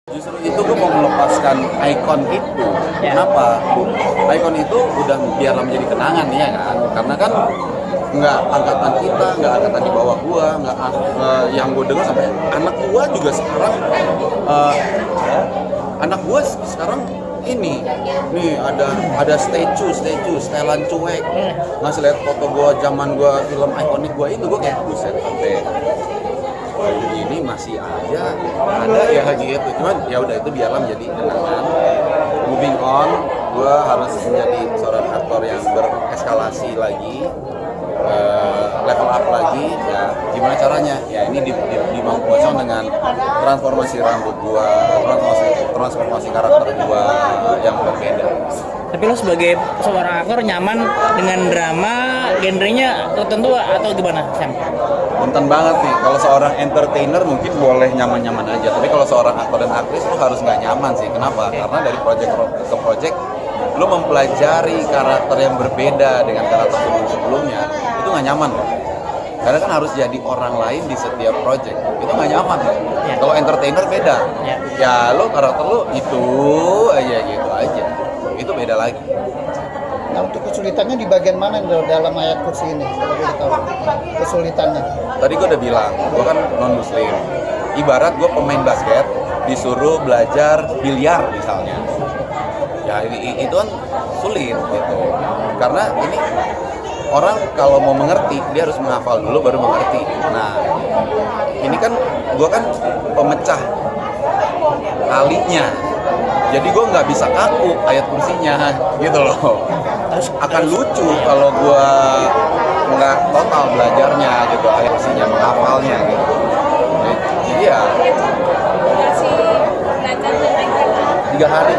Justru itu gue mau melepaskan ikon itu. Kenapa? Ikon itu udah biarlah menjadi kenangan ya kan. Karena kan nggak angkatan kita, nggak angkatan di bawah gua, nggak yang gue dengar sampai anak gua juga sekarang, anak gua sekarang ini nih ada statue setelan cuek, ngasih lihat foto gua zaman gua film ikonik gua itu, gua kayak buset sampai ini masih aja ada ya gitu. Cuman ya udah, itu biarlah menjadi kenangan. Moving on, gue harus menjadi seorang aktor yang bereskalasi lagi, level up lagi. Ya gimana caranya? Ya ini di Mangku Kosong dengan transformasi rambut gue, transformasi karakter gue yang berbeda. Tapi lo sebagai seorang aktor nyaman dengan drama genrenya tertentu atau gimana, Sam? Punten banget nih, kalau seorang entertainer mungkin boleh nyaman-nyaman aja, tapi kalau seorang aktor dan aktris lo harus nggak nyaman sih. Kenapa? Karena dari project ke project lo mempelajari karakter yang berbeda dengan karakter sebelumnya, itu nggak nyaman loh. Karena kan harus jadi orang lain di setiap project, itu nggak nyaman loh. Kalau entertainer beda, ya lo karakter lo itu aja gitu aja, itu beda lagi. Nah, untuk kesulitannya di bagian mana dalam ayat kursi ini? Kalau boleh tahu kesulitannya. Tadi gue udah bilang, gue kan non muslim. Ibarat gue pemain basket disuruh belajar biliar misalnya, ya itu kan sulit gitu. Karena ini orang kalau mau mengerti dia harus menghafal dulu baru mengerti. Nah ini kan gue kan pemecah talinya, jadi gue nggak bisa kaku ayat kursinya gitu loh. Akan lucu kalau gue nggak total belajarnya gitu, ayat kursinya, menghafalnya gitu. Jadi ya 3 hari.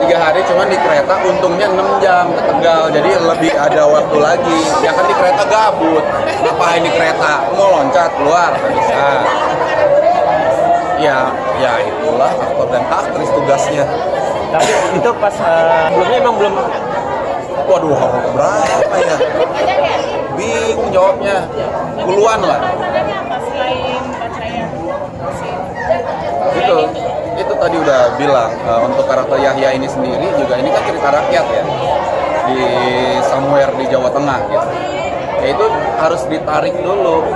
3 hari cuman di kereta, untungnya 6 jam ke Tegal, jadi lebih ada waktu lagi. Ya kan di kereta gabut, ngapain di kereta? Mau loncat keluar, nggak bisa. Ya itulah aktor dan aktris tugasnya. Tapi itu pas sebelumnya emang belum. Waduh, berapa ya? Bingung jawabnya. Puluhan lah. Itu tadi udah bilang, untuk karakter Yahya ini sendiri juga, ini kan cerita rakyat ya, di somewhere di Jawa Tengah gitu. Ya itu harus ditarik dulu,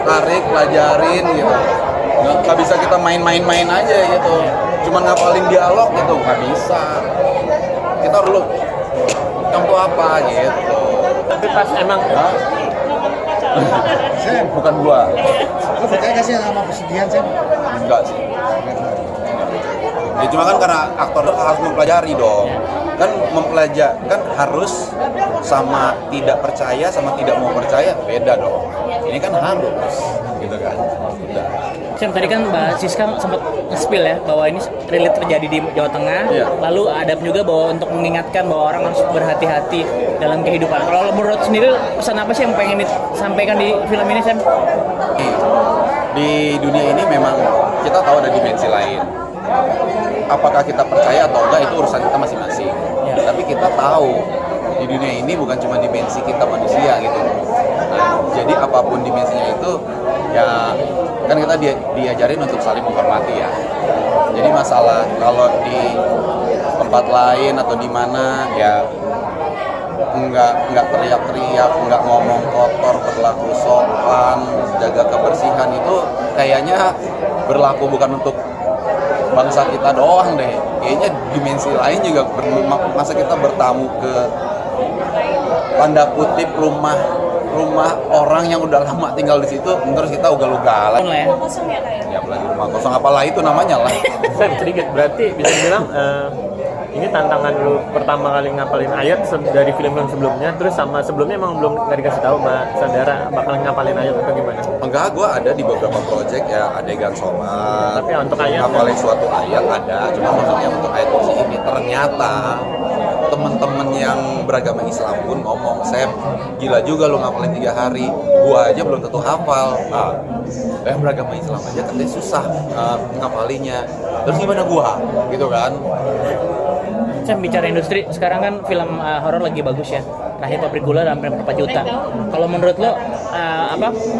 pelajarin gitu. Nggak bisa kita main-main aja gitu, cuman ngapalin dialog gitu, nggak bisa. Kita dulu contoh apa gitu. Tapi pas emang Bukan gua. Lu percaya nggak sih sama kesedihan, Sam? Enggak sih. Ya cuma kan karena aktor harus mempelajari dong. Kan kan harus sama tidak percaya sama tidak mau percaya beda dong. Ini kan harus gitu kan. Udah. Sam, tadi kan Mbak Siska sempat nge-spill ya bahwa ini relate terjadi di Jawa Tengah. Iya. Lalu ada juga bahwa untuk mengingatkan bahwa orang harus berhati-hati dalam kehidupan. Kalau menurut sendiri, pesan apa sih yang pengen disampaikan di film ini, Sam? Di dunia ini memang kita tahu ada dimensi lain. Apakah kita percaya atau enggak itu urusan kita masing-masing. Tapi kita tahu di dunia ini bukan cuma dimensi kita manusia gitu. Nah, jadi apapun dimensinya itu, ya kan kita diajarin untuk saling menghormati ya. Jadi masalah kalau di tempat lain atau di mana ya nggak teriak-teriak, nggak ngomong kotor, berlaku sopan, jaga kebersihan, itu kayaknya berlaku bukan untuk bangsa kita doang deh. Kayaknya dimensi lain juga masa kita bertamu ke tanda kutip rumah orang yang udah lama tinggal di situ, terus kita ugal-ugalan. Ya apalagi rumah kosong, apalah itu namanya lah. Sam, sedikit berarti bisa dibilang ini tantangan lu pertama kali ngapalin ayat dari film-film sebelumnya, terus sama sebelumnya emang belum nggak dikasih tahu mbak saudara bakal ngapalin ayat atau gimana? Enggak, gue ada di beberapa project ya, adegan sholat. Tapi untuk ayat ngapalin suatu ayat ada, cuma maksudnya untuk ayat kursi ini ternyata temen-temen yang beragama Islam pun ngomong, Sam, gila juga lu ngapalin 3 hari, gua aja belum tentu hafal. Nah, yang beragama Islam aja katanya susah ngapalinnya, terus gimana gua? Gitu kan. Sam, bicara industri, sekarang kan film horor lagi bagus ya. terakhir Pabrik Gula sampai 4 juta. Kalau menurut lo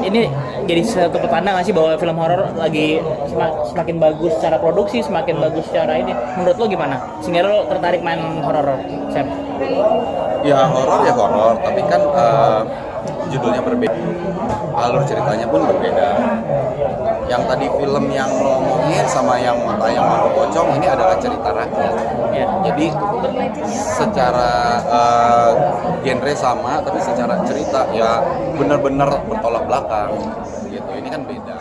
ini jadi satu petanda nggak sih bahwa film horor lagi semakin bagus secara produksi, semakin bagus secara ini? Menurut lo gimana? Sehingga lo tertarik main horor, Sam? Ya horor, tapi kan judulnya berbeda, alur ceritanya pun berbeda. Yang tadi film yang lo ngomongin sama yang tayang Marco Pocong ini adalah cerita rakyat. Ya. Jadi secara genre sama, tapi secara cerita ya benar-benar bertolak belakang gitu. Ini kan beda.